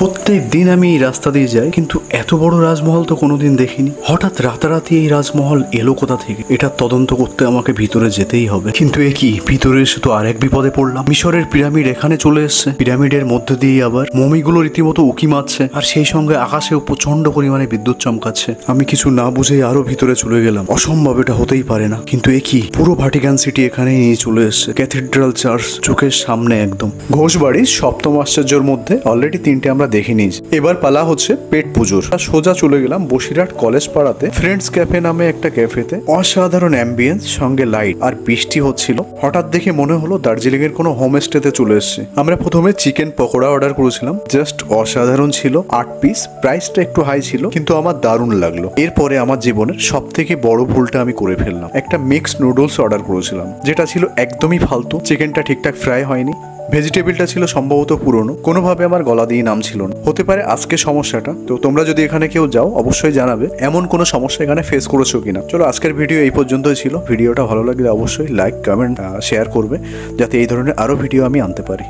প্রত্যেক দিন আমি এই রাস্তা দিয়ে যাই, কিন্তু এত বড় রাজমহল তো কোনোদিন দেখিনি। হঠাৎ রাতারাতি এই রাজমহল এলো কোথা থেকে? এটা তদন্ত করতে আমাকে ভিতরে যেতেই হবে। কিন্তু এ কি, ভিতরে এসে তো আরেক বিপদে পড়লাম। মিশরের পিরামিড এখানে চলে এসছে, পিরামিডের মধ্যে দিয়ে আবার মমিগুলো রীতিমতো উকি মারছে, আর সেই সঙ্গে আকাশেও প্রচন্ড পরিমাণে বিদ্যুৎ চমকাচ্ছে। আমি কিছু না বুঝেই আরো ভিতরে চলে গেলাম। অসম্ভব, এটা হতেই পারে না। কিন্তু এ কি, পুরো ভাটিকান সিটি এখানেই নিয়ে চলে এসছে। ক্যাথিড্রাল চার্চ চোখের সামনে একদম। ঘোষবাড়ির সপ্তম আশ্চর্যের মধ্যে অলরেডি 3টে আমরা দেখে নিয়েছি। এবার পালা হচ্ছে পেট পুজোর। সোজা চলে গেলাম বসিরহাট কলেজ পাড়াতে ফ্রেন্ডস ক্যাফে নামে একটা ক্যাফেতে। অসাধারণ অ্যাম্বিয়েন্স, সঙ্গে লাইট, আর বৃষ্টি হচ্ছিল। হঠাৎ দেখে মনে হলো দার্জিলিং এর কোনো হোমস্টেতে চলে এসেছে। আমরা প্রথমে চিকেন পকোড়া অর্ডার করেছিলাম, জাস্ট অসাধারণ ছিল। 8 পিস, প্রাইসটা একটু হাই ছিল, কিন্তু আমার দারুণ লাগলো। এরপরে আমার জীবনের সব থেকে বড় ভুলটা আমি করে ফেললাম। একটা মিক্সড নুডলস অর্ডার করেছিলাম, যেটা ছিল একদমই ফালতু। চিকেনটা ঠিকঠাক ফ্রাই হয়নি, ভেজিটেবিলটা ছিল সম্ভবত পুরনো, কোনোভাবে আমার গলা দিয়ে নামছিল না। হতে পারে আজকে সমস্যাটা। তো তোমরা যদি এখানে কেউ যাও অবশ্যই জানাবে এমন কোনো সমস্যা এখানে ফেস করেছো কিনা। চলো, আজকের ভিডিও এই পর্যন্তই ছিল। ভিডিওটা ভালো লাগলে অবশ্যই লাইক, কমেন্ট, শেয়ার করবে, যাতে এই ধরনের আরও ভিডিও আমি আনতে পারি।